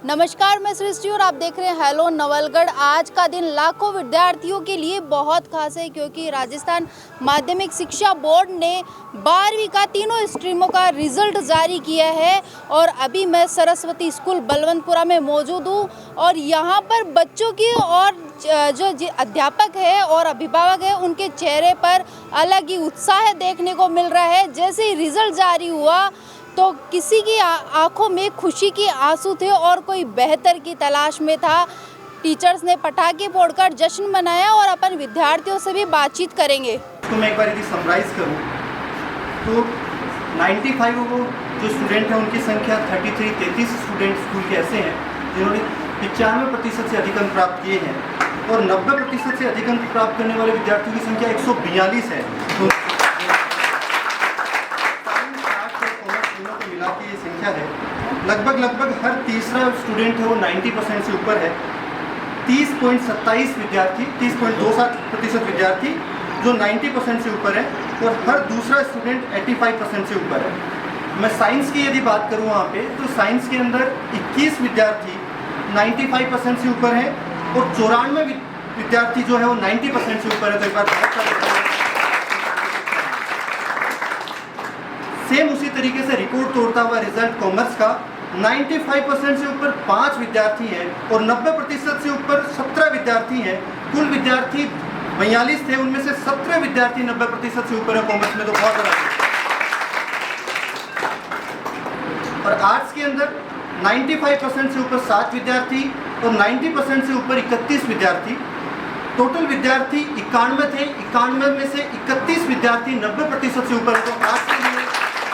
नमस्कार, मैं सृष्टि और आप देख रहे हैं हेलो नवलगढ़। आज का दिन लाखों विद्यार्थियों के लिए बहुत खास है क्योंकि राजस्थान माध्यमिक शिक्षा बोर्ड ने 12वीं का तीनों स्ट्रीमों का रिजल्ट जारी किया है। और अभी मैं सरस्वती स्कूल बलवंतपुरा में मौजूद हूँ और यहाँ पर बच्चों की और जो अध्यापक है और अभिभावक है उनके चेहरे पर अलग ही उत्साह देखने को मिल रहा है। जैसे ही रिजल्ट जारी हुआ तो किसी की आंखों में खुशी के आंसू थे और कोई बेहतर की तलाश में था। टीचर्स ने पटाखे फोड़कर जश्न मनाया और अपन विद्यार्थियों से भी बातचीत करेंगे। तो मैं एक बार यदि समराइज करूं तो 95 जो स्टूडेंट हैं उनकी संख्या 33 स्टूडेंट स्कूल के ऐसे हैं जिन्होंने 95% से अधिक अंक प्राप्त किए हैं और 90% से अधिक अंक प्राप्त करने वाले विद्यार्थियों की संख्या 142 है। तो मिला के ये संख्या है लगभग हर तीसरा स्टूडेंट है वो 90% से ऊपर है। 30.27 विद्यार्थी 30.27% विद्यार्थी जो 90% से ऊपर है और हर दूसरा स्टूडेंट 85% से ऊपर है। मैं साइंस की यदि बात करूं वहाँ पे तो साइंस के अंदर 21 विद्यार्थी 95% से ऊपर है और 94 विद्यार्थी जो है वो 90% से ऊपर है। तो एक बार सेम उसी तरीके से रिकॉर्ड तोड़ता हुआ रिजल्ट कॉमर्स का 95% से ऊपर 5 विद्यार्थी हैं और 90% से ऊपर 17 विद्यार्थी हैं। कुल विद्यार्थी 42 थे, उनमें से 17 विद्यार्थी 90% से ऊपर है कॉमर्स में, तो बहुत बड़ा। और आर्ट्स के अंदर 95% से ऊपर 7 विद्यार्थी और 90% से ऊपर 31 विद्यार्थी। टोटल विद्यार्थी 91 थे, 91 में से 31 विद्यार्थी 90% से ऊपर है। तो आर्ट्स के लिए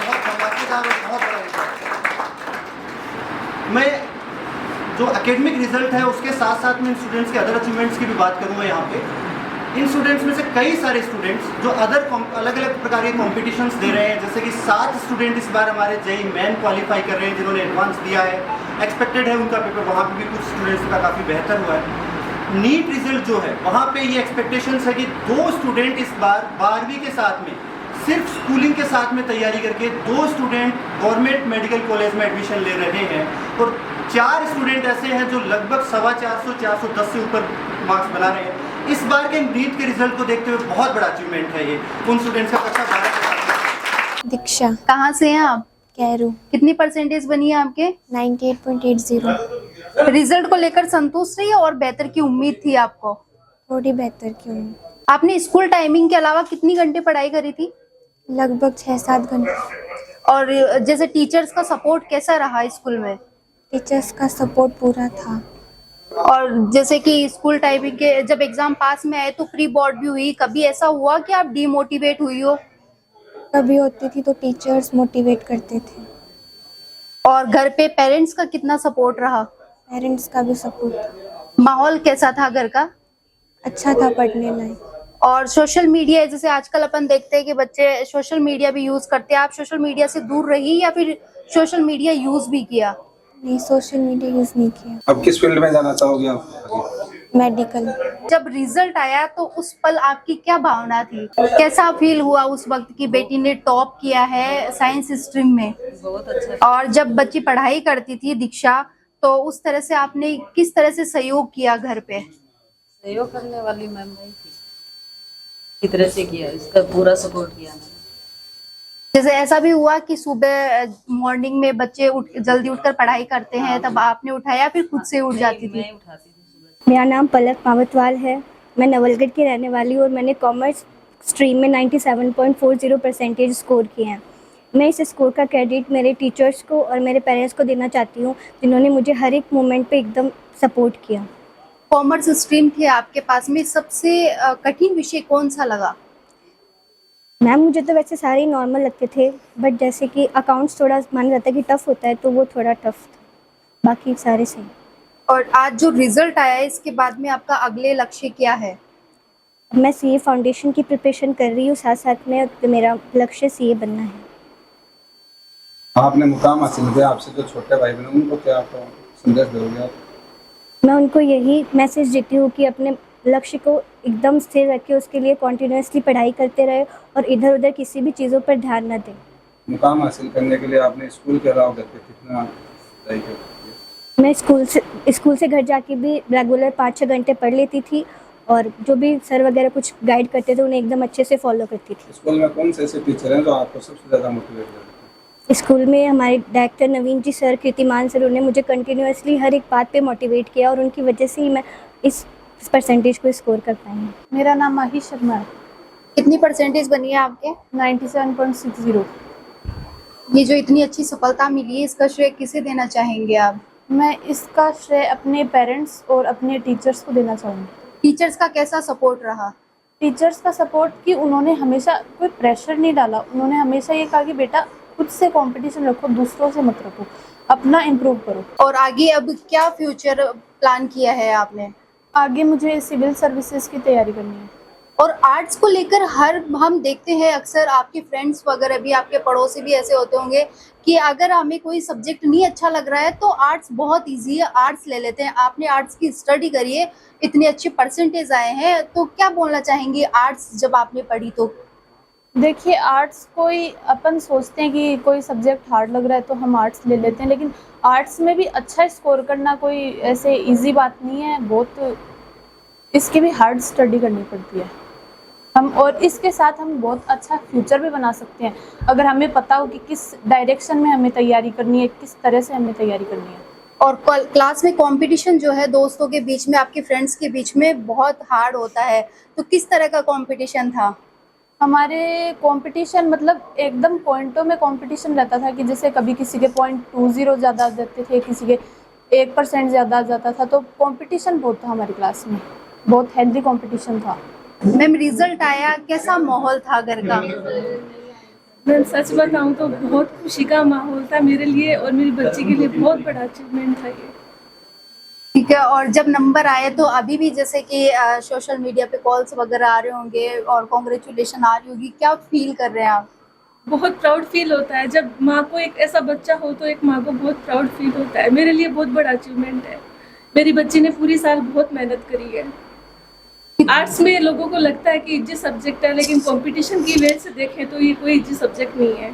बहुत बड़ा रिजल्ट। मैं जो एकेडमिक रिजल्ट है उसके साथ साथ में स्टूडेंट्स के अदर अचीवमेंट्स की भी बात करूंगा। यहाँ पे इन स्टूडेंट्स में से कई सारे स्टूडेंट्स जो अलग अलग प्रकार के कॉम्पिटिशन्स दे रहे हैं, जैसे कि 7 स्टूडेंट इस बार हमारे जेईई मेन क्वालिफाई कर रहे हैं जिन्होंने एडवांस दिया है। एक्सपेक्टेड है उनका पेपर, वहाँ पर भी कुछ स्टूडेंट्स का काफ़ी बेहतर हुआ है। नीट रिजल्ट जो है वहाँ पे ये एक्सपेक्टेशंस है कि 2 स्टूडेंट इस बार 12वीं के साथ में सिर्फ स्कूलिंग के साथ में तैयारी करके 2 स्टूडेंट गवर्नमेंट मेडिकल कॉलेज में एडमिशन ले रहे हैं और 4 स्टूडेंट ऐसे हैं जो लगभग 410 से ऊपर मार्क्स बना रहे हैं। इस बार के नीट के रिजल्ट को देखते हुए बहुत बड़ा अचीवमेंट है ये उन स्टूडेंट्स का। कक्षा 12 के साथ। दीक्षा, कहाँ से हैं आप? कैरू। कितनी परसेंटेज बनी है आपके? 98.80। रिजल्ट को लेकर संतुष्ट रही और बेहतर की उम्मीद थी आपको? थोड़ी बेहतर की उम्मीद। आपने स्कूल टाइमिंग के अलावा कितनी घंटे पढ़ाई करी थी? लगभग 6-7 घंटे। और जैसे टीचर्स का सपोर्ट कैसा रहा स्कूल में? टीचर्स का सपोर्ट पूरा था। और जैसे कि स्कूल टाइमिंग के जब एग्जाम पास में आए तो प्री बोर्ड भी हुई, कभी ऐसा हुआ कि आप डीमोटिवेट हुई हो? कभी होती थी तो टीचर्स मोटिवेट करते थे। और घर पे पेरेंट्स का कितना सपोर्ट रहा? पेरेंट्स का भी सपोर्ट था। माहौल कैसा था घर का? अच्छा था, पढ़ने लायक। और सोशल मीडिया, जैसे आजकल अपन देखते हैं कि बच्चे सोशल मीडिया भी यूज करते हैं, आप सोशल मीडिया से दूर रही या फिर सोशल मीडिया यूज भी किया? नहीं, सोशल मीडिया यूज नहीं किया। अब किस फील्ड में जाना चाहोगे आप? मेडिकल। जब रिजल्ट आया तो उस पल आपकी क्या भावना थी? कैसा फील हुआ उस वक्त की बेटी ने टॉप किया है साइंस स्ट्रीम में? बहुत अच्छा। और जब बच्ची पढ़ाई करती थी दीक्षा, तो उस तरह से आपने किस तरह से सहयोग किया घर पे? सहयोग करने वाली मैम नहीं थी, की तरह से किया, इसका पूरा सपोर्ट किया मैंने। जैसे ऐसा भी हुआ कि सुबह मॉर्निंग में बच्चे जल्दी उठकर पढ़ाई करते हैं, तब आपने उठाया फिर खुद से उठ जाती थी? मैं उठाती थी सुबह। मेरा नाम पलक पावतवाल है। मैं नवलगढ़ की रहने वाली हूँ और मैंने कॉमर्स स्ट्रीम में 97.40% स्कोर किए हैं। मैं इस स्कोर का क्रेडिट मेरे टीचर्स को और मेरे पेरेंट्स को देना चाहती हूँ जिन्होंने मुझे हर एक मोमेंट पे एकदम सपोर्ट किया। कॉमर्स स्ट्रीम थी आपके पास में, सबसे कठिन विषय कौन सा लगा? मैम मुझे तो वैसे सारे ही नॉर्मल लगते थे, बट जैसे कि अकाउंट्स थोड़ा माना जाता है कि टफ़ होता है तो वो थोड़ा टफ था, बाकी सारे सही। और आज जो रिजल्ट आया है इसके बाद में आपका अगले लक्ष्य क्या है? मैं सीए फाउंडेशन की प्रिपरेशन कर रही हूँ, साथ साथ में मेरा लक्ष्य सीए बनना है। आपने मुकाम हासिल किया, आपसे जो छोटे भाई बहन उनको क्या आप संदेश दोगे आप? मैं उनको यही मैसेज देती हूँ कि अपने लक्ष्य को एकदम स्थिर रखें, उसके लिए कॉन्टिन्यूसली पढ़ाई करते रहे और इधर उधर किसी भी चीज़ों पर ध्यान न दें। मुकाम हासिल करने के लिए आपने स्कूल के अलावा घर पे कितना पढ़ाई की? मैं स्कूल से घर जाके भी रेगुलर 5-6 घंटे पढ़ लेती थी और जो भी सर वगैरह कुछ गाइड करते थे उन्हें एकदम अच्छे से फॉलो करती थी। स्कूल में कौन से ऐसे टीचर हैं जो आपको सबसे ज़्यादा मोटिवेट करते हैं? स्कूल में हमारे डायरेक्टर नवीन जी सर, कीर्तिमान सर, उन्होंने मुझे कंटिन्यूअसली हर एक बात पे मोटिवेट किया और उनकी वजह से ही मैं इस परसेंटेज को स्कोर कर पाई हूँ। मेरा नाम माही शर्मा है। कितनी परसेंटेज बनी है आपके? 97.60। ये जो इतनी अच्छी सफलता मिली है, इसका श्रेय किसे देना चाहेंगे आप? मैं इसका श्रेय अपने पेरेंट्स और अपने टीचर्स को देना चाहूँगी। टीचर्स का कैसा सपोर्ट रहा? टीचर्स का सपोर्ट कि उन्होंने हमेशा कोई प्रेशर नहीं डाला। उन्होंने हमेशा ये कहा कि बेटा खुद से कंपटीशन रखो, दूसरों से मत रखो, अपना इम्प्रूव करो। और आगे अब क्या फ्यूचर प्लान किया है आपने? आगे मुझे सिविल सर्विसेज की तैयारी करनी है। और आर्ट्स को लेकर हम देखते हैं अक्सर आपके फ्रेंड्स वगैरह भी, आपके पड़ोसी भी ऐसे होते होंगे कि अगर हमें कोई सब्जेक्ट नहीं अच्छा लग रहा है तो आर्ट्स बहुत इजी है, आर्ट्स ले लेते हैं। आपने आर्ट्स की स्टडी करी है, इतनी अच्छी परसेंटेज आए हैं, तो क्या बोलना चाहेंगे आर्ट्स जब आपने पढ़ी तो? देखिए, आर्ट्स कोई अपन सोचते हैं कि कोई सब्जेक्ट हार्ड लग रहा है तो हम आर्ट्स ले लेते हैं, लेकिन आर्ट्स में भी अच्छा स्कोर करना कोई ऐसे इजी बात नहीं है। बहुत इसकी भी हार्ड स्टडी करनी पड़ती है और इसके साथ हम बहुत अच्छा फ्यूचर भी बना सकते हैं अगर हमें पता हो कि किस डायरेक्शन में हमें तैयारी करनी है, किस तरह से हमें तैयारी करनी है। और क्लास में कंपटीशन जो है दोस्तों के बीच में, आपके फ्रेंड्स के बीच में बहुत हार्ड होता है, तो किस तरह का कंपटीशन था? हमारे कंपटीशन मतलब एकदम पॉइंटों में कंपटीशन रहता था कि जैसे कभी किसी के 0.20 ज़्यादा आ जाते थे, किसी के 1% ज़्यादा आ जाता था, तो कंपटीशन बहुत था हमारी क्लास में, बहुत हेल्दी कंपटीशन था। मैम, रिजल्ट आया, कैसा माहौल था घर का? मैं सच बताऊं तो बहुत खुशी का माहौल था मेरे लिए और मेरी बच्ची के लिए बहुत बड़ा अचीवमेंट था ये। ठीक है। और जब नंबर आए तो अभी भी जैसे कि सोशल मीडिया पे कॉल्स वगैरह आ रहे होंगे और कॉन्ग्रेचुलेशन आ रही होगी, क्या फील कर रहे हैं आप? बहुत प्राउड फील होता है जब माँ को एक ऐसा बच्चा हो, तो एक माँ को बहुत प्राउड फील होता है। मेरे लिए बहुत बड़ा अचीवमेंट है। मेरी बच्ची ने पूरी साल बहुत मेहनत करी है। आर्ट्स में लोगों को लगता है कि इजी सब्जेक्ट है, लेकिन कंपटीशन की वजह से देखें तो ये कोई इजी सब्जेक्ट नहीं है।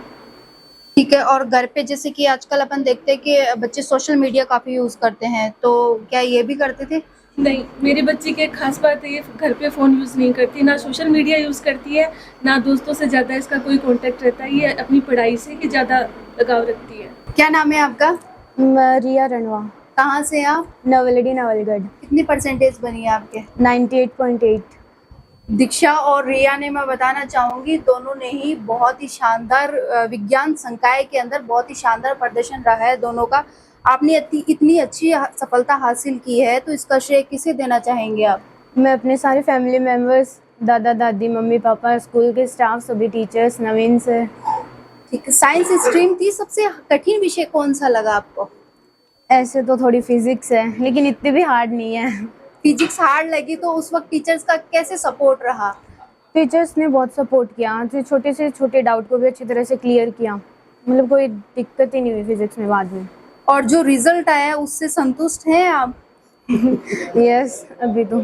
ठीक है। और घर पे जैसे कि आजकल अपन देखते हैं कि बच्चे सोशल मीडिया काफ़ी यूज़ करते हैं, तो क्या ये भी करते थे? नहीं, मेरी बच्ची की एक खास बात है, ये घर पे फ़ोन यूज़ नहीं करती, ना सोशल मीडिया यूज़ करती है, ना दोस्तों से ज़्यादा इसका कोई कांटेक्ट रहता है। ये अपनी पढ़ाई से ही ज़्यादा लगाव रखती है। क्या नाम है आपका? रिया रणवा। कहाँ से आप? नवलडी नवलगढ़। कितनी परसेंटेज बनी है आपके? 98.8। दीक्षा और रिया ने, मैं बताना चाहूँगी, दोनों ने ही बहुत ही शानदार विज्ञान संकाय के अंदर बहुत ही शानदार प्रदर्शन रहा है दोनों का। आपने इतनी अच्छी सफलता हासिल की है, तो इसका श्रेय किसे देना चाहेंगे आप? मैं अपने सारे फैमिली मेम्बर्स, दादा दादी, मम्मी पापा, स्कूल के स्टाफ, सभी टीचर्स, नवीन सर। ठीक है। साइंस स्ट्रीम थी, सबसे कठिन विषय कौन सा लगा आपको? ऐसे तो थोड़ी फिजिक्स है, लेकिन इतनी भी हार्ड नहीं है। फिजिक्स हार्ड लगी, तो उस वक्त टीचर्स का कैसे सपोर्ट रहा? टीचर्स ने बहुत सपोर्ट किया, जो छोटे से छोटे डाउट को भी अच्छी तरह से क्लियर किया, मतलब कोई दिक्कत ही नहीं हुई फिजिक्स में बाद में। और जो रिजल्ट आया उससे संतुष्ट हैं आप? यस, अभी तो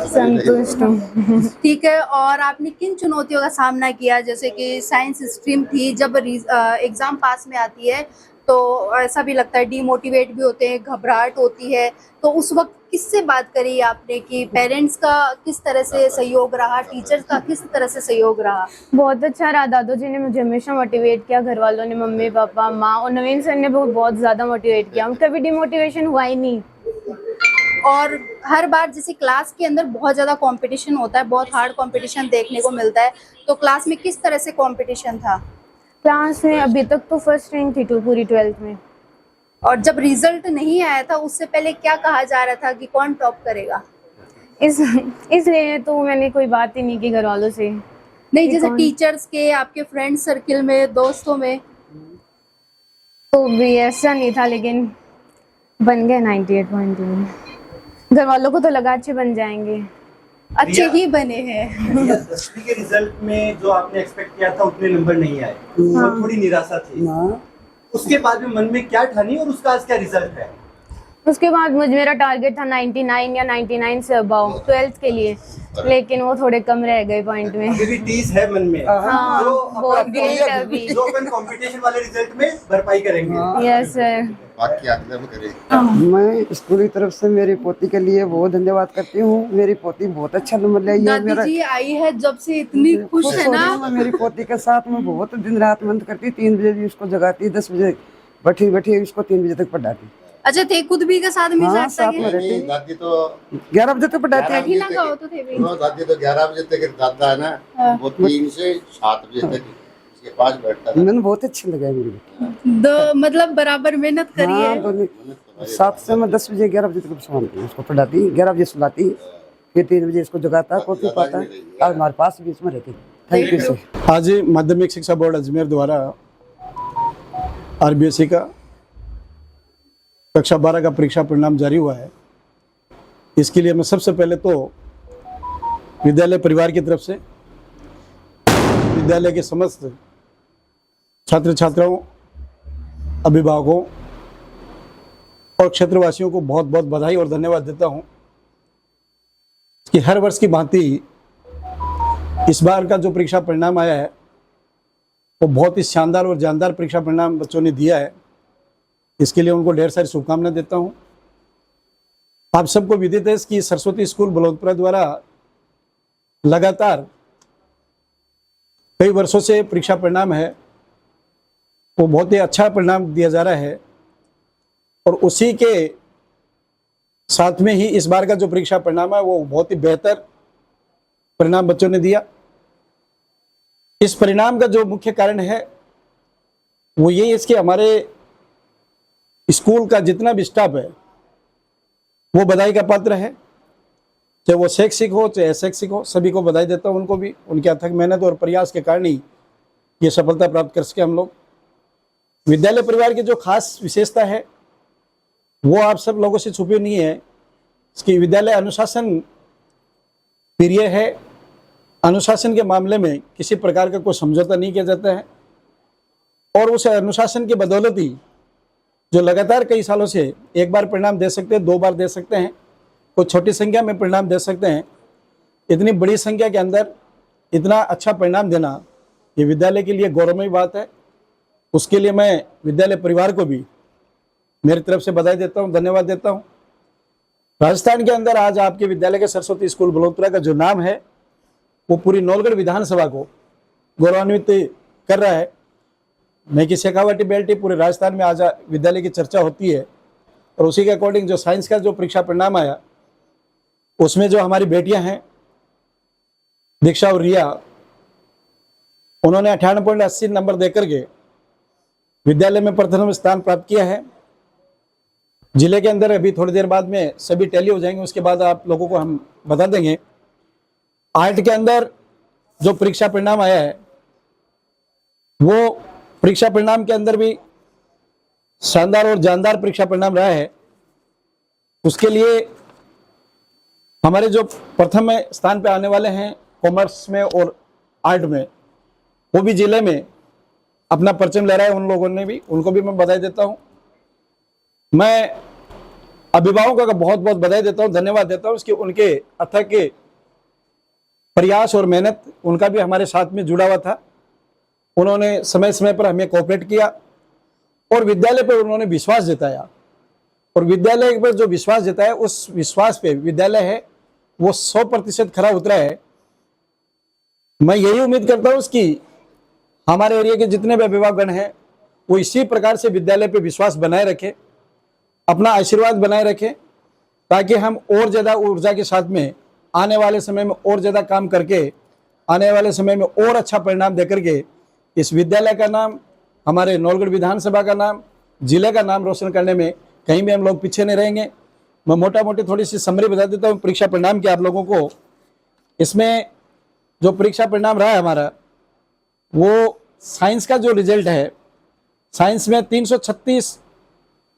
संतुष्ट हूँ। ठीक है। और आपने किन चुनौतियों का सामना किया? जैसे कि साइंस स्ट्रीम थी, जब एग्ज़ाम पास में आती है तो ऐसा भी लगता है, डीमोटिवेट भी होते हैं, घबराहट होती है, तो उस वक्त किससे बात करी आपने कि पेरेंट्स का किस तरह से सहयोग रहा, टीचर्स का किस तरह से सहयोग रहा? बहुत अच्छा रहा। दादू जी ने मुझे हमेशा मोटिवेट किया, घर वालों ने, मम्मी पापा, माँ और नवीन सर ने बहुत ज़्यादा मोटिवेट किया। कभी डिमोटिवेशन हुआ ही नहीं। और हर बार जैसे क्लास के अंदर बहुत ज़्यादा कंपटीशन होता है, बहुत हार्ड कंपटीशन देखने को मिलता है, तो क्लास में किस तरह से कंपटीशन था? क्लास में अभी तक तो फर्स्ट रैंक थी पूरी 12th में। और जब रिजल्ट नहीं आया था, उससे पहले क्या कहा जा रहा था कि कौन टॉप करेगा? इसलिए तो मैंने कोई बात ही नहीं की घर वालों से। नहीं, जैसे टीचर्स के, आपके फ्रेंड सर्किल में, दोस्तों में? तो भी ऐसा नहीं था, लेकिन बन गए 98.2। घर वालों को तो लगा अच्छे बन जाएंगे, अच्छे ही बने हैं। 10वीं के रिजल्ट में जो आपने एक्सपेक्ट किया था उतने नंबर नहीं आए, और थोड़ी निराशा थी। उसके बाद में मन में क्या ठानी और उसका आज क्या रिजल्ट है? उसके बाद मेरा टारगेट था 99 या 99 से अबाव 12th के लिए, लेकिन वो थोड़े कम रह गए पॉइंट में। अभी भी 30 है मन में। हाँ, जो बहुत गिल्ट है अभी। जो अपन कंपटीशन वाले रिजल्ट में भरपाई करेंगे। Yes sir. बाकी आगे करें। मैं स्कूल की तरफ से मेरी पोती के लिए बहुत धन्यवाद करती हूँ। मेरी पोती बहुत अच्छा नंबर ले आई है। मेरा दादी जी आई है जब से इतनी खुश है ना। मैं मेरी पोती के साथ में बहुत दिन रात मेहनत करती, 3 बजे भी उसको जगाती, 10 बजे बैठी बैठी उसको 3 बजे तक पढ़ाती। अच्छा थे खुद भी के साथ में हाँ, साथ में रहती। दादी तो 11 बजे तक पढ़ाती है। दादी तो 11 बजे तक दादा है ना, वो 3 से 7 बजे तक उसके पास बैठता था। मैंने बहुत अच्छी लगा मेरी। मतलब बराबर मेहनत करी है। 7 से मैं 10 बजे 11 बजे तक उसको पढ़ाती, 11 बजे सुलाती, फिर 3 बजे इसको जगाता, कॉफी पाता, और हमारे पास भी इसमें रहती। Thank you sir. आज माध्यमिक शिक्षा बोर्ड अजमेर द्वारा RBSE का कक्षा 12 का परीक्षा परिणाम जारी हुआ है। इसके लिए मैं सबसे पहले तो विद्यालय परिवार की तरफ से विद्यालय के समस्त छात्र छात्राओं, अभिभावकों और क्षेत्रवासियों को बहुत बहुत बधाई और धन्यवाद देता हूं कि हर वर्ष की भांति इस बार का जो परीक्षा परिणाम आया है वो बहुत ही शानदार और जानदार परीक्षा परिणाम बच्चों ने दिया है। इसके लिए उनको ढेर सारी शुभकामनाएं देता हूं। आप सबको विदित है कि सरस्वती स्कूल बलौदपुरा द्वारा लगातार कई वर्षों से परीक्षा परिणाम है वो बहुत ही अच्छा परिणाम दिया जा रहा है, और उसी के साथ में ही इस बार का जो परीक्षा परिणाम है वो बहुत ही बेहतर परिणाम बच्चों ने दिया। इस परिणाम का जो मुख्य कारण है वो ये है कि हमारे स्कूल का जितना भी स्टाफ है वो बधाई का पात्र है, चाहे वो शैक्षिक हो चाहे अशैक्षिक हो, सभी को बधाई देता हूँ। उनको भी उनके अथक मेहनत और प्रयास के कारण ही ये सफलता प्राप्त कर सके हम लोग। विद्यालय परिवार की जो खास विशेषता है वो आप सब लोगों से छुपी नहीं है। इसकी विद्यालय अनुशासन प्रिय है। अनुशासन के मामले में किसी प्रकार का कोई समझौता नहीं किया जाता है, और उस अनुशासन की बदौलत ही जो लगातार कई सालों से एक बार परिणाम दे सकते हैं, 2 बार दे सकते हैं, कोई छोटी संख्या में परिणाम दे सकते हैं, इतनी बड़ी संख्या के अंदर इतना अच्छा परिणाम देना ये विद्यालय के लिए गौरवमयी बात है। उसके लिए मैं विद्यालय परिवार को भी मेरी तरफ से बधाई देता हूँ, धन्यवाद देता हूँ। राजस्थान के अंदर आज आपके विद्यालय के सरस्वती स्कूल बलौदपुरा का जो नाम है वो पूरी नौलगढ़ विधानसभा को गौरवान्वित कर रहा है। मैं की शेखावाटी बेल्टी पूरे राजस्थान में आज विद्यालय की चर्चा होती है, और उसी के अकॉर्डिंग जो साइंस का जो परीक्षा परिणाम आया उसमें जो हमारी बेटियां हैं दीक्षा और रिया, उन्होंने 98.80 नंबर देकर के विद्यालय में प्रथम स्थान प्राप्त किया है। जिले के अंदर अभी थोड़ी देर बाद में सभी टैली हो जाएंगे, उसके बाद आप लोगों को हम बता देंगे। आर्ट के अंदर जो परीक्षा परिणाम आया है वो परीक्षा परिणाम के अंदर भी शानदार और जानदार परीक्षा परिणाम रहा है। उसके लिए हमारे जो प्रथम स्थान पे आने वाले हैं कॉमर्स में और आर्ट में, वो भी जिले में अपना परचम ले रहा है। उन लोगों ने भी, उनको भी मैं बधाई देता हूँ। मैं अभिभावकों का बहुत बहुत बधाई देता हूँ, धन्यवाद देता हूँ कि उनके अथक के प्रयास और मेहनत, उनका भी हमारे साथ में जुड़ा हुआ था। उन्होंने समय समय पर हमें कोऑपरेट किया और विद्यालय पर उन्होंने विश्वास जताया, और विद्यालय पर जो विश्वास जताया उस विश्वास पे विद्यालय है वो 100% खरा उतरा है। मैं यही उम्मीद करता हूँ कि हमारे एरिया के जितने भी अभिभावकगण हैं वो इसी प्रकार से विद्यालय पे विश्वास बनाए रखें, अपना आशीर्वाद बनाए रखें, ताकि हम और ज़्यादा ऊर्जा के साथ में आने वाले समय में और ज़्यादा काम करके आने वाले समय में और अच्छा परिणाम देकर के इस विद्यालय का नाम, हमारे नौलगढ़ विधानसभा का नाम, जिले का नाम रोशन करने में कहीं भी हम लोग पीछे नहीं रहेंगे। मैं मोटा मोटी थोड़ी सी समरी बता देता हूँ परीक्षा परिणाम की आप लोगों को। इसमें जो परीक्षा परिणाम रहा है हमारा, वो साइंस का जो रिजल्ट है, साइंस में 336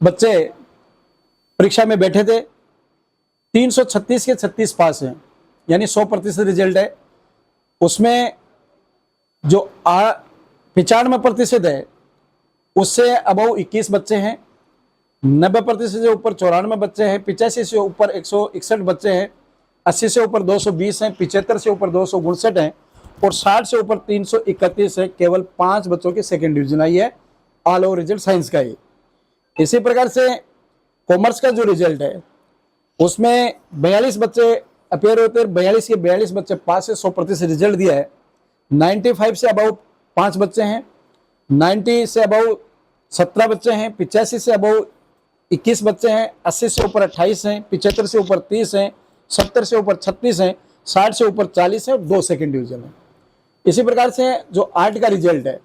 बच्चे परीक्षा में बैठे थे, 336 के 36 पास हैं, यानी 100% रिजल्ट है। उसमें जो 95% है उससे अबव 21 बच्चे हैं, 90% से ऊपर 94 बच्चे हैं, 85 से ऊपर 161 बच्चे हैं, 80 से ऊपर 220 हैं, 75 से ऊपर 259 हैं और 60 से ऊपर 331 है। केवल 5 बच्चों की सेकंड डिवीजन आई है ऑल ओवर रिजल्ट साइंस का ही। इसी प्रकार से कॉमर्स का जो रिजल्ट है उसमें 42 बच्चे अपेयर होते हैं, 42 के 42 बच्चे पास से 100% रिजल्ट दिया है। 95 से अबाउ 5 बच्चे हैं, 90 से अबाउ 17 बच्चे हैं, 85 से अबाउ 21 बच्चे हैं, 80 से ऊपर 28 हैं, 75 से ऊपर 30 हैं, 70 से ऊपर 36 हैं, 60 से ऊपर 40 है और 2 सेकंड डिवीजन है। इसी प्रकार से जो आर्ट का रिजल्ट है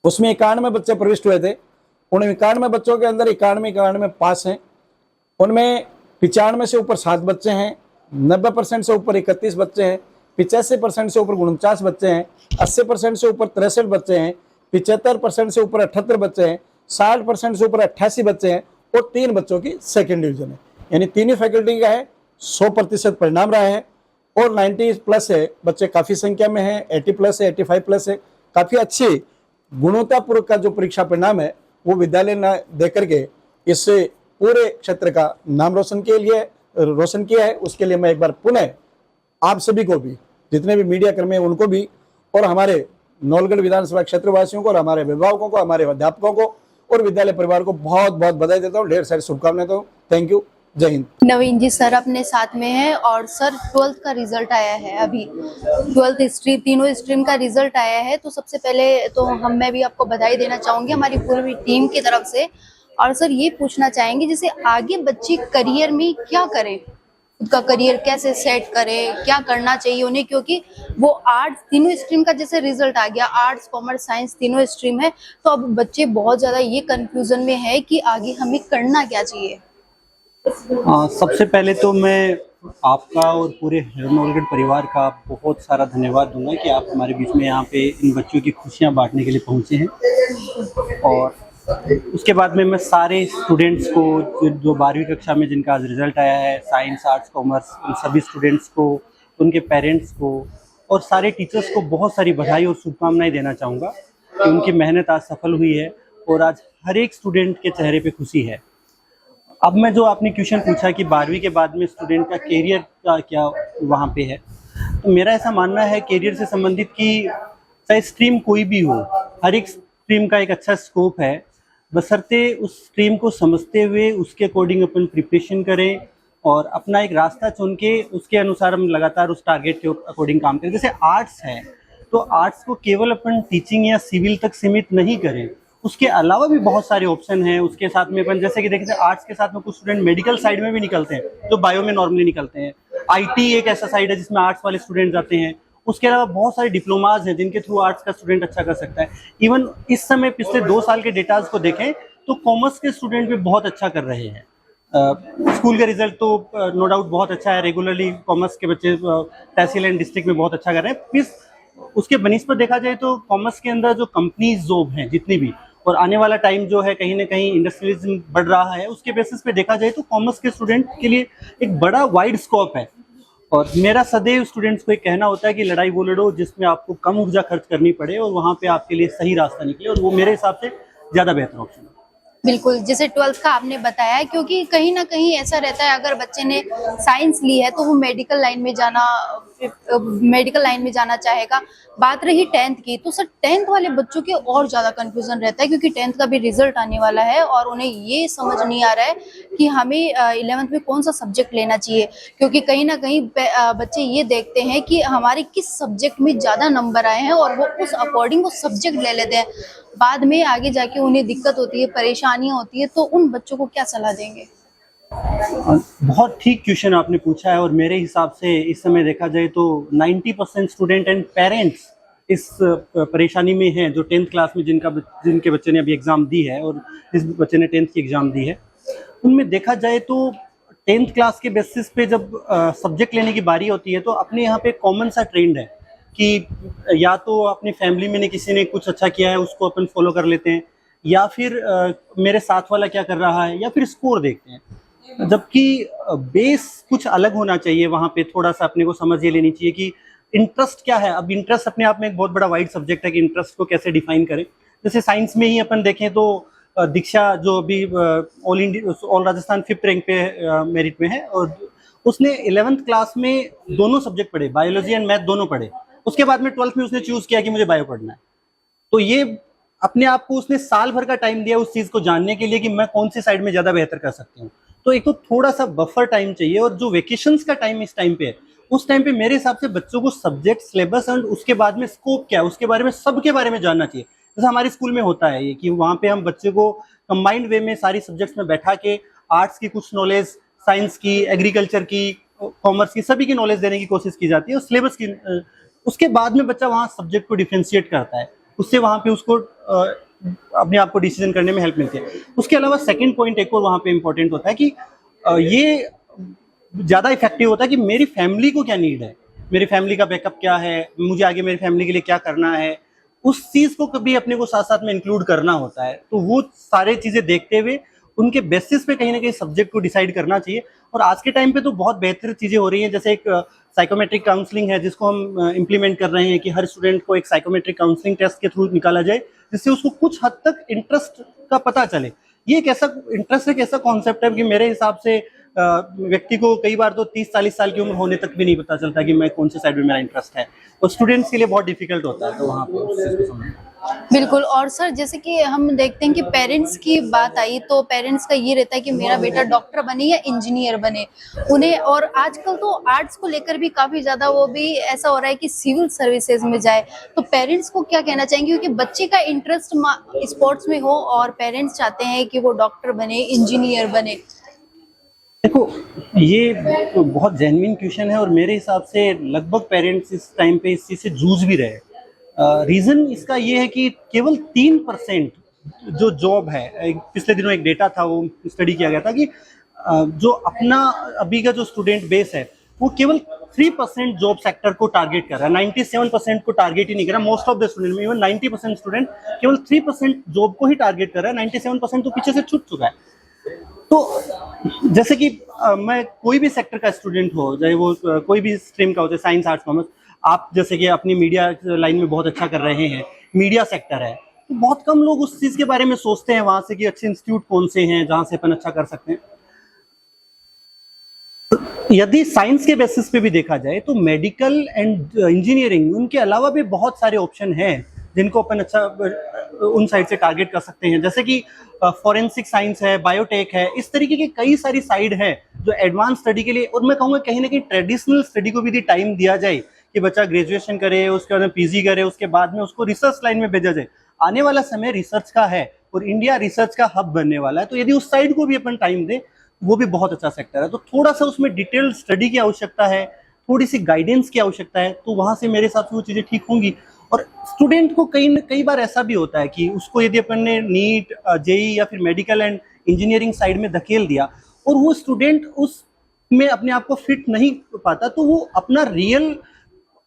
उसमें 91 बच्चे प्रविष्ट हुए थे। उन 91 बच्चों के अंदर 91 पास हैं, उनमें 95 से ऊपर 7 बच्चे हैं, 90% से ऊपर 31 बच्चे हैं, 85% से ऊपर 49 बच्चे हैं, 80% से ऊपर 63 बच्चे हैं, 75% से ऊपर 78 बच्चे हैं, 60% से ऊपर 88 बच्चे हैं और 3 बच्चों की सेकंड डिवीजन है। यानी तीन ही फैकल्टी का है 100% परिणाम रहा है और 90+ है, बच्चे काफ़ी संख्या में हैं, 80+ है, 85+ है। काफ़ी अच्छी गुणवत्तापूर्वक का जो परीक्षा परिणाम है वो विद्यालय ने दे करके इससे पूरे क्षेत्र का नाम रोशन किया है। उसके लिए मैं एक बार पुनः आप सभी को भी, जितने भी मीडिया कर्मी हैं उनको भी और हमारे नवलगढ़ विधानसभा क्षेत्र वासियों को और हमारे अभिभावकों को, हमारे अध्यापकों को और विद्यालय परिवार को बहुत बहुत बधाई देता हूँ, ढेर सारी शुभकामनाएं देता हूँ। थैंक यू, जय हिंद। नवीन जी सर अपने साथ में है और सर 12th का रिजल्ट आया है, अभी 12th हिस्ट्री तीनों स्ट्रीम का रिजल्ट आया है। तो सबसे पहले तो मैं भी आपको बधाई देना चाहूंगी हमारी पूरी टीम की तरफ से। और सर ये पूछना चाहेंगे जैसे आगे बच्चे करियर में क्या करें, खुद का करियर कैसे सेट करें, क्या करना चाहिए उन्हें, क्योंकि वो आर्ट्स तीनों स्ट्रीम का जैसे रिजल्ट आ गया, आर्ट्स कॉमर्स साइंस तीनों स्ट्रीम है, तो अब बच्चे बहुत ज्यादा ये कंफ्यूजन में है कि आगे हमें करना क्या चाहिए। सबसे पहले तो मैं आपका और पूरे नवलगढ़ परिवार का बहुत सारा धन्यवाद दूंगा कि आप हमारे बीच में यहाँ पे इन बच्चों की खुशियाँ बांटने के लिए पहुँचे हैं। और उसके बाद में मैं सारे स्टूडेंट्स को जो 12वीं कक्षा में जिनका आज रिजल्ट आया है, साइंस आर्ट्स कॉमर्स, उन सभी स्टूडेंट्स को, उनके पेरेंट्स को और सारे टीचर्स को बहुत सारी बधाई और शुभकामनाएं देना चाहूँगा कि उनकी मेहनत आज सफल हुई है और आज हर एक स्टूडेंट के चेहरे पे खुशी है। अब मैं जो आपने क्वेश्चन पूछा कि 12वीं के बाद में स्टूडेंट का कैरियर का क्या वहाँ पे है, तो मेरा ऐसा मानना है कैरियर से संबंधित कि चाहे स्ट्रीम कोई भी हो, हर एक स्ट्रीम का एक अच्छा स्कोप है, बशर्ते उस स्ट्रीम को समझते हुए उसके अकॉर्डिंग अपन प्रिपरेशन करें और अपना एक रास्ता चुन के उसके अनुसार हम लगातार उस टारगेट के अकॉर्डिंग काम करें। जैसे आर्ट्स है तो आर्ट्स को केवल अपन टीचिंग या सिविल तक सीमित नहीं करें, उसके अलावा भी बहुत सारे ऑप्शन हैं। उसके साथ में अपन जैसे कि देखते हैं आर्ट्स के साथ में कुछ स्टूडेंट मेडिकल साइड में भी निकलते हैं जो बायो में नॉर्मली निकलते हैं। आईटी एक ऐसा साइड है जिसमें आर्ट्स वाले स्टूडेंट जाते हैं। उसके अलावा बहुत सारे डिप्लोमाज हैं जिनके थ्रू आर्ट्स का स्टूडेंट अच्छा कर सकता है। इवन इस समय पिछले 2 साल के डेटाज को देखें तो कॉमर्स के स्टूडेंट भी बहुत अच्छा कर रहे हैं। स्कूल का रिजल्ट तो नो डाउट बहुत अच्छा है, रेगुलरली कॉमर्स के बच्चे तहसील एंड डिस्ट्रिक्ट में बहुत अच्छा कर रहे हैं। फिर उसके बनिस्बत देखा जाए तो कॉमर्स के अंदर जो कंपनीज जॉब हैं जितनी भी, और आने वाला टाइम जो है कहीं ना कहीं इंडस्ट्रियलिज्म बढ़ रहा है, उसके बेसिस पे देखा जाए तो कॉमर्स के स्टूडेंट के लिए एक बड़ा वाइड स्कोप है। और मेरा सदैव स्टूडेंट्स को एक कहना होता है कि लड़ाई वो लड़ो जिसमें आपको कम ऊर्जा खर्च करनी पड़े और वहाँ पे आपके लिए सही रास्ता निकले, और वो मेरे हिसाब से ज़्यादा बेहतर ऑप्शन है। बिल्कुल, जैसे 12th का आपने बताया, क्योंकि कहीं ना कहीं ऐसा रहता है अगर बच्चे ने साइंस ली है तो वो मेडिकल लाइन में जाना चाहेगा। बात रही 10th की, तो सर 10th वाले बच्चों के और ज़्यादा कंफ्यूजन रहता है क्योंकि 10th का भी रिजल्ट आने वाला है और उन्हें ये समझ नहीं आ रहा है कि हमें 11th में कौन सा सब्जेक्ट लेना चाहिए, क्योंकि कहीं ना कहीं बच्चे ये देखते हैं कि हमारे किस सब्जेक्ट में ज़्यादा नंबर आए हैं और वो उस अकॉर्डिंग वो सब्जेक्ट ले लेते हैं। बाद में आगे जाके उन्हें दिक्कत होती है, परेशानियाँ होती है, तो उन बच्चों को क्या सलाह देंगे? बहुत ठीक क्वेश्चन आपने पूछा है और मेरे हिसाब से इस समय देखा जाए तो 90% स्टूडेंट एंड पेरेंट्स इस परेशानी में हैं जो 10th क्लास में जिनके बच्चे ने अभी एग्ज़ाम दी है और जिस बच्चे ने 10th की एग्ज़ाम दी है, उनमें देखा जाए तो 10th क्लास के बेसिस पे जब सब्जेक्ट लेने की बारी होती है तो अपने यहाँ पे कॉमन सा ट्रेंड है कि या तो अपनी फैमिली में किसी ने कुछ अच्छा किया है उसको अपन फॉलो कर लेते हैं, या फिर मेरे साथ वाला क्या कर रहा है, या फिर स्कोर देखते हैं। जबकि बेस कुछ अलग होना चाहिए। वहाँ पे थोड़ा सा अपने को समझ ये लेनी चाहिए कि इंटरेस्ट क्या है। अब इंटरेस्ट अपने आप में एक बहुत बड़ा वाइड सब्जेक्ट है कि इंटरेस्ट को कैसे डिफाइन करें। जैसे साइंस में ही अपन देखें तो दीक्षा जो अभी ऑल राजस्थान 5th रैंक पे मेरिट में है, और उसने 11th क्लास में दोनों सब्जेक्ट पढ़े, बायोलॉजी एंड मैथ दोनों पढ़े। उसके बाद में 12th में उसने चूज किया कि मुझे बायो पढ़ना है। तो ये अपने आप को उसने साल भर का टाइम दिया उस चीज को जानने के लिए कि मैं कौन सी साइड में ज्यादा बेहतर कर सकती हूँ। तो एक तो थोड़ा सा बफर टाइम चाहिए, और जो वेकेशंस का टाइम इस टाइम पे है, उस टाइम पे मेरे हिसाब से बच्चों को सब्जेक्ट, सिलेबस एंड उसके बाद में स्कोप क्या है उसके बारे में, सबके बारे में जानना चाहिए। जैसे हमारे स्कूल में होता है ये कि वहाँ पे हम बच्चे को कंबाइंड वे में सारी सब्जेक्ट्स में बैठा के आर्ट्स की कुछ नॉलेज, साइंस की, एग्रीकल्चर की, कॉमर्स की, सभी की नॉलेज देने की कोशिश की जाती है, और सिलेबस की। उसके बाद में बच्चा वहाँ सब्जेक्ट को डिफ्रेंशिएट करता है, उससे वहाँ पे उसको अपने आप को डिसीजन करने में हेल्प मिलती है। उसके अलावा सेकंड पॉइंट एक और वहाँ पे इम्पोर्टेंट होता है कि ये ज़्यादा इफेक्टिव होता है कि मेरी फैमिली को क्या नीड है, मेरी फैमिली का बैकअप क्या है, मुझे आगे मेरी फैमिली के लिए क्या करना है, उस चीज़ को कभी अपने को साथ साथ में इंक्लूड करना होता है। तो वो सारे चीज़ें देखते हुए उनके बेसिस पे कहीं ना कहीं सब्जेक्ट को डिसाइड करना चाहिए। और आज के टाइम पे तो बहुत बेहतर चीज़ें हो रही हैं, जैसे एक साइकोमेट्रिक काउंसलिंग है जिसको हम इम्प्लीमेंट कर रहे हैं कि हर स्टूडेंट को एक साइकोमेट्रिक काउंसलिंग टेस्ट के थ्रू निकाला जाए, जिससे उसको कुछ हद तक इंटरेस्ट का पता चले। ये एक ऐसा इंटरेस्ट, एक ऐसा कॉन्सेप्ट है कि मेरे हिसाब से व्यक्ति को कई बार तो 30-40 साल की उम्र होने तक भी नहीं पता चलता कि मैं कौन सी साइड में मेरा इंटरेस्ट है, और स्टूडेंट्स के लिए बहुत डिफिकल्ट होता है। तो वहाँ पर उस चीज़ को समझना बिल्कुल। और सर जैसे कि हम देखते हैं कि पेरेंट्स की बात आई तो पेरेंट्स का ये रहता है कि मेरा बेटा डॉक्टर बने या इंजीनियर बने उन्हें, और आजकल तो आर्ट्स को लेकर भी काफी ज्यादा वो भी ऐसा हो रहा है कि सिविल सर्विसेज में जाए। तो पेरेंट्स को क्या कहना चाहेंगे, क्योंकि बच्चे का इंटरेस्ट स्पोर्ट्स में हो और पेरेंट्स चाहते हैं कि वो डॉक्टर बने, इंजीनियर बने। देखो, ये बहुत जेन्युइन क्वेश्चन है, और मेरे हिसाब से लगभग पेरेंट्स इस टाइम पे इस चीज़ से जूझ भी रहे हैं। रीज़न इसका ये है कि केवल 3% जो जॉब है, पिछले दिनों एक डेटा था वो स्टडी किया गया था कि जो अपना अभी का जो स्टूडेंट बेस है वो केवल 3% जॉब सेक्टर को टारगेट कर रहा है, 97% को टारगेट ही नहीं कर रहा। मोस्ट ऑफ द स्टूडेंट में इवन 90% स्टूडेंट केवल 3% जॉब को ही टारगेट कर रहा है, 97% तो पीछे से छूट चुका है। तो जैसे कि मैं कोई भी सेक्टर का स्टूडेंट हो, चाहे वो कोई भी स्ट्रीम का हो, चाहे साइंस, आर्ट्स, कॉमर्स, आप जैसे कि अपनी मीडिया लाइन में बहुत अच्छा कर रहे हैं, मीडिया सेक्टर है, तो बहुत कम लोग उस चीज़ के बारे में सोचते हैं वहाँ से कि अच्छे इंस्टीट्यूट कौन से हैं जहाँ से अपन अच्छा कर सकते हैं। यदि साइंस के बेसिस पे भी देखा जाए तो मेडिकल एंड इंजीनियरिंग, उनके अलावा भी बहुत सारे ऑप्शन हैं जिनको अपन अच्छा उन साइड से टारगेट कर सकते हैं, जैसे कि फॉरेंसिक साइंस है, बायोटेक है, इस तरीके की कई सारी साइड है जो एडवांस स्टडी के लिए, और मैं कहूँगा कहीं ना कहीं ट्रेडिशनल स्टडी को भी यदि टाइम दिया जाए कि बच्चा ग्रेजुएशन करे, उसके बाद में पीजी करे, उसके बाद में उसको रिसर्च लाइन में भेजा जाए। आने वाला समय रिसर्च का है और इंडिया रिसर्च का हब बनने वाला है, तो यदि उस साइड को भी अपन टाइम दें वो भी बहुत अच्छा सेक्टर है। तो थोड़ा सा उसमें डिटेल्ड स्टडी की आवश्यकता है, थोड़ी सी गाइडेंस की आवश्यकता है, तो वहाँ से मेरे हिसाब से वो चीज़ें ठीक होंगी। और स्टूडेंट को कई बार ऐसा भी होता है कि उसको यदि अपन ने नीट, जेई या फिर मेडिकल एंड इंजीनियरिंग साइड में धकेल दिया और वो स्टूडेंट उसमें अपने आप को फिट नहीं पाता, तो वो अपना रियल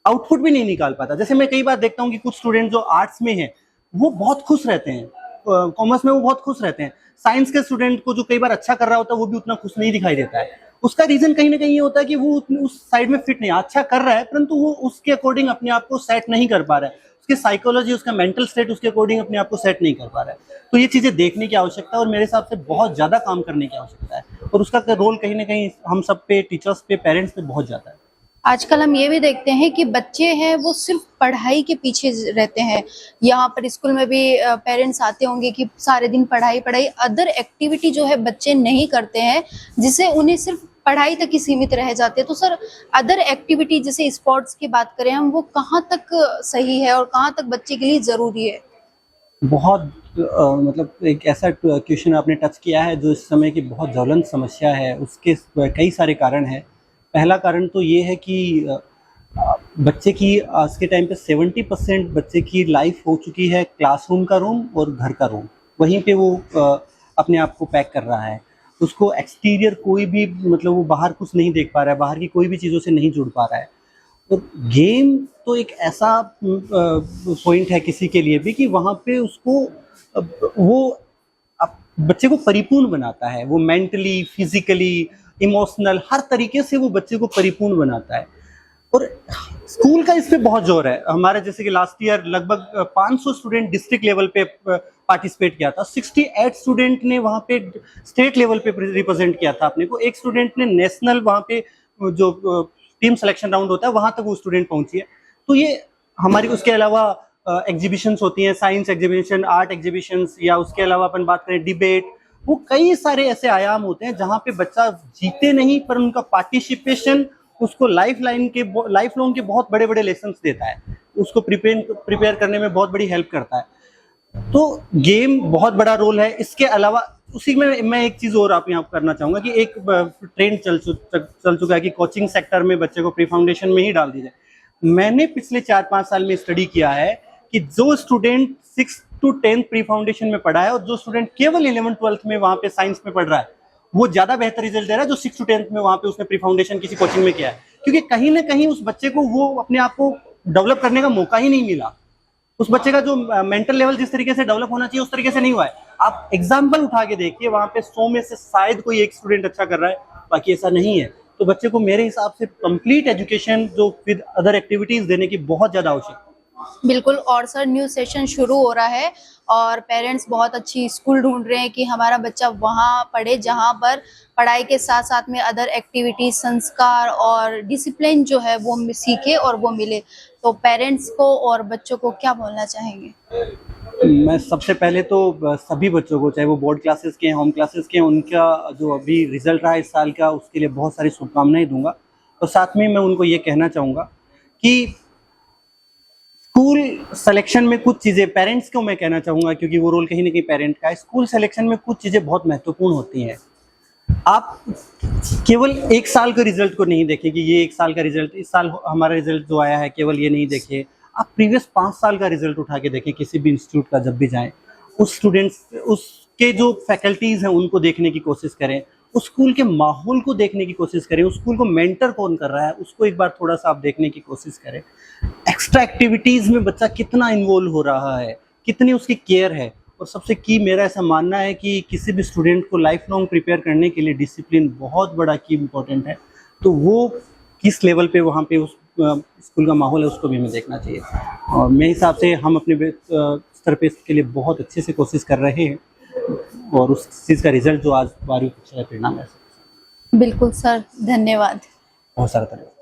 आउटपुट भी नहीं निकाल पाता। जैसे मैं कई बार देखता हूँ कि कुछ स्टूडेंट जो आर्ट्स में हैं वो बहुत खुश रहते हैं, कॉमर्स में वो बहुत खुश रहते हैं, साइंस के स्टूडेंट को जो कई बार अच्छा कर रहा होता है वो भी उतना खुश नहीं दिखाई देता है। उसका रीजन कहीं ना कहीं ये होता है कि वो उस साइड में फिट नहीं, अच्छा कर रहा है परंतु वो उसके अकॉर्डिंग अपने आप को सेट नहीं कर पा रहा है, उसकी साइकोलॉजी, उसका मेंटल स्टेट उसके अकॉर्डिंग अपने आप को सेट नहीं कर पा रहा है। तो ये चीज़ें देखने की आवश्यकता है और मेरे हिसाब से बहुत ज़्यादा काम करने की आवश्यकता है, और उसका रोल कहीं ना कहीं हम सब पे, टीचर्स पे, पेरेंट्स पे बहुत ज़्यादा है। आजकल हम ये भी देखते हैं कि बच्चे हैं वो सिर्फ पढ़ाई के पीछे रहते हैं। यहाँ पर स्कूल में भी पेरेंट्स आते होंगे कि सारे दिन पढ़ाई पढ़ाई, अदर एक्टिविटी जो है बच्चे नहीं करते हैं, जिससे उन्हें सिर्फ पढ़ाई तक ही सीमित रह जाते हैं। तो सर अदर एक्टिविटी जैसे स्पोर्ट्स की बात करें हम, वो कहाँ तक सही है और कहाँ तक बच्चे के लिए ज़रूरी है? बहुत मतलब एक ऐसा क्वेश्चन आपने टच किया है जो इस समय की बहुत ज्वलंत समस्या है। उसके कई सारे कारण हैं। पहला कारण तो ये है कि बच्चे की आज के टाइम पे 70% बच्चे की लाइफ हो चुकी है क्लासरूम का रूम और घर का रूम, वहीं पे वो अपने आप को पैक कर रहा है। उसको एक्सटीरियर कोई भी, मतलब वो बाहर कुछ नहीं देख पा रहा है, बाहर की कोई भी चीज़ों से नहीं जुड़ पा रहा है। और गेम तो एक ऐसा पॉइंट है किसी के लिए भी कि वहाँ पे उसको वो बच्चे को परिपूर्ण बनाता है, वो मेंटली, फिजिकली, इमोशनल, हर तरीके से वो बच्चे को परिपूर्ण बनाता है। और स्कूल का इस पे बहुत जोर है। हमारे जैसे कि लास्ट ईयर लगभग 500 स्टूडेंट डिस्ट्रिक्ट लेवल पे पार्टिसिपेट किया था, 68 स्टूडेंट ने वहाँ पे स्टेट लेवल पे रिप्रेजेंट किया था अपने को, एक स्टूडेंट ने नेशनल वहाँ पे जो टीम सिलेक्शन राउंड होता है वहाँ तक वो स्टूडेंट पहुंची है। तो ये हमारी, उसके अलावा एग्जीबिशंस होती हैं, साइंस एग्जीबिशन, आर्ट एग्जीबिशंस, या उसके अलावा अपन बात करें डिबेट, वो कई सारे ऐसे आयाम होते हैं जहाँ पे बच्चा जीते नहीं पर उनका पार्टिसिपेशन उसको लाइफ लॉन्ग के बहुत बड़े बड़े लेसन्स देता है, उसको प्रिपेयर करने में बहुत बड़ी हेल्प करता है। तो गेम बहुत बड़ा रोल है। इसके अलावा उसी में मैं एक चीज़ और आप यहाँ करना चाहूँगा कि एक ट्रेंड चल चुका है कि कोचिंग सेक्टर में बच्चे को प्री फाउंडेशन में ही डाल दी जाए। मैंने पिछले 4-5 साल में स्टडी किया है कि जो student 6th to 10th pre foundation में पढ़ा है और जो स्टूडेंट केवल 11th-12th में वहाँ पे साइंस में पढ़ रहा है, वो ज़्यादा बेहतर रिजल्ट दे रहा है जो 6th to 10th में वहाँ पे उसने प्री फाउंडेशन किसी कोचिंग में किया है, क्योंकि कहीं ना कहीं उस बच्चे को वो अपने आप को डेवलप करने का मौका ही नहीं मिला। उस बच्चे का जो मेंटल लेवल जिस तरीके से डेवलप होना चाहिए उस तरीके से नहीं हुआ है। आप एग्जाम्पल उठा के देखिए, वहाँ पे 100 में से शायद कोई एक स्टूडेंट अच्छा कर रहा है, बाकी ऐसा नहीं है। तो बच्चे को मेरे हिसाब से कंप्लीट एजुकेशन जो विद अदर एक्टिविटीज देने की बहुत ज़्यादा आवश्यकता। बिल्कुल। और सर न्यू सेशन शुरू हो रहा है और पेरेंट्स बहुत अच्छी स्कूल ढूंढ रहे हैं कि हमारा बच्चा वहाँ पढ़े जहाँ पर पढ़ाई के साथ साथ में अदर एक्टिविटीज, संस्कार और डिसिप्लिन जो है वो सीखे और वो मिले। तो पेरेंट्स को और बच्चों को क्या बोलना चाहेंगे? मैं सबसे पहले तो सभी बच्चों को, चाहे वो बोर्ड क्लासेस के हैं, होम क्लासेस के हैं, उनका जो अभी रिजल्ट रहा इस साल का, उसके लिए बहुत सारी शुभकामनाएं दूंगा। और साथ में मैं उनको ये कहना चाहूँगा कि स्कूल सिलेक्शन में कुछ चीज़ें, पेरेंट्स को मैं कहना चाहूँगा क्योंकि वो रोल कहीं ना कहीं पेरेंट का है, स्कूल सिलेक्शन में कुछ चीज़ें बहुत महत्वपूर्ण होती हैं। आप केवल एक साल के रिजल्ट को नहीं देखें कि ये एक साल का रिजल्ट, इस साल हमारा रिजल्ट जो आया है केवल ये नहीं देखें। आप प्रीवियस 5 साल का रिजल्ट उठा के देखें किसी भी इंस्टीट्यूट का, जब भी जाएं उस स्टूडेंट्स, उसके जो फैकल्टीज़ हैं उनको देखने की कोशिश करें, उस स्कूल के माहौल को देखने की कोशिश करें, उस स्कूल को मेंटर कौन कर रहा है उसको एक बार थोड़ा सा आप देखने की कोशिश करें। एक्स्ट्रा एक्टिविटीज़ में बच्चा कितना इन्वॉल्व हो रहा है, कितनी उसकी केयर है। और सबसे की मेरा ऐसा मानना है कि किसी भी स्टूडेंट को लाइफ लॉन्ग प्रिपेयर करने के लिए डिसिप्लिन बहुत बड़ा की इम्पोर्टेंट है। तो वो किस लेवल पे वहाँ पे उस स्कूल का माहौल है उसको भी हमें देखना चाहिए। और मेरे हिसाब से हम अपने स्तर पे इसके लिए बहुत अच्छे से कोशिश कर रहे हैं और उस चीज़ का रिजल्ट जो आज 12वीं कक्षा का परिणाम है। बिल्कुल सर, धन्यवाद। बहुत सारा धन्यवाद।